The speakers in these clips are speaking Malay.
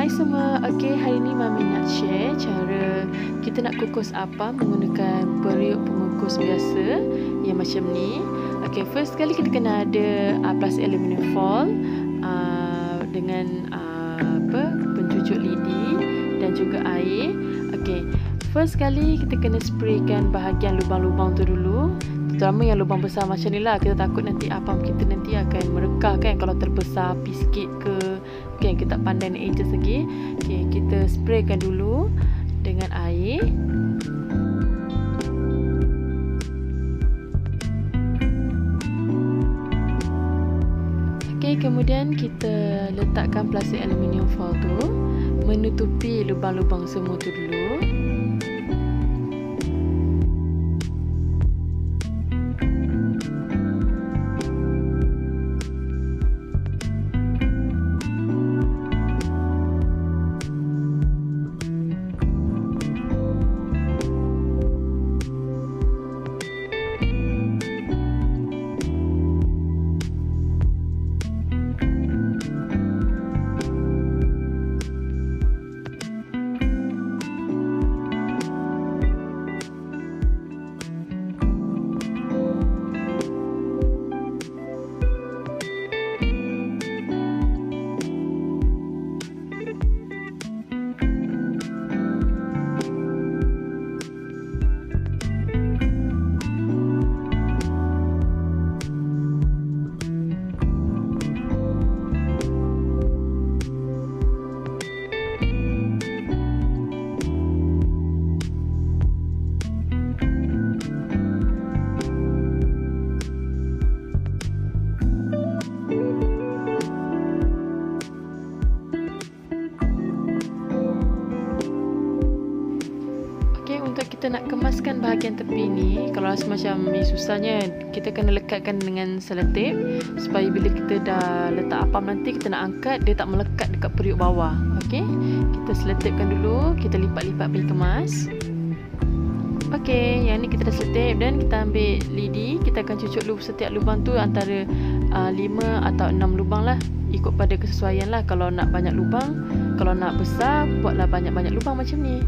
Hai semua, hari ni Mami nak share cara kita nak kukus apam menggunakan periuk pengukus biasa yang macam ni. First sekali kita kena ada plastik aluminium foil dengan pencucuk lidi dan juga air. First sekali kita kena spraykan bahagian lubang-lubang tu dulu. Terutama yang lubang besar macam ni lah. Kita takut nanti apam kita nanti akan merekah kan, kalau terbesar api sikit ke. Kita tak pandai nak adjust lagi. Kita spraykan dulu dengan air. Kemudian kita letakkan plastik aluminium foil tu menutupi lubang-lubang semua tu dulu. Untuk kita nak kemaskan bahagian tepi ni, kalau rasa macam ni susahnya, kita kena lekatkan dengan selotip supaya bila kita dah letak apam nanti kita nak angkat, dia tak melekat dekat periuk bawah. Kita selotipkan dulu, kita lipat-lipat pergi kemas. Yang ni kita dah selotip dan kita ambil lidi. Kita akan cucuk setiap lubang tu antara 5 atau 6 lubang lah, ikut pada kesesuaian lah. Kalau nak banyak lubang, kalau nak besar, buatlah banyak-banyak lubang macam ni.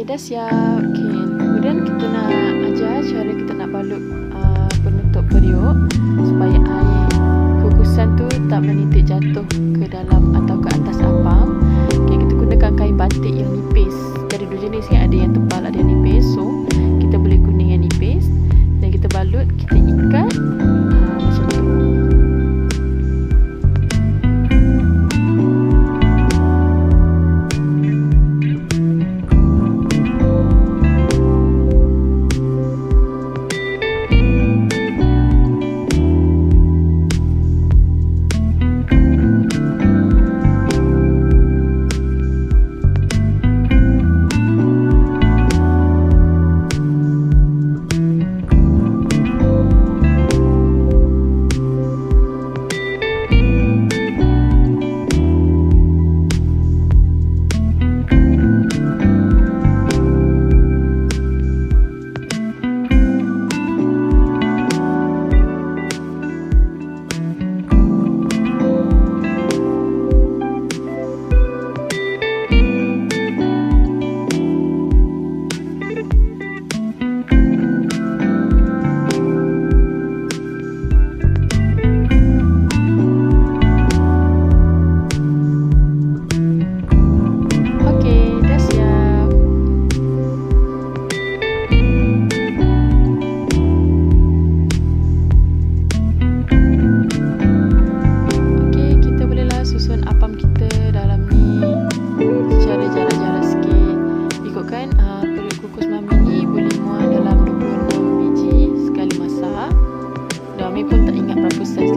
Dah siap. Kemudian kita nak ajar cara kita nak balut penutup periuk supaya air kukusan tu tak menitik jatuh ke dalam atau ke atas apam. Kita gunakan kain batik yang nipis. Jadi dua jenis kan, ada yang tebal, ada yang nipis. So kita boleh guna yang nipis dan kita balut, kita ikat macam tu. berapa saiz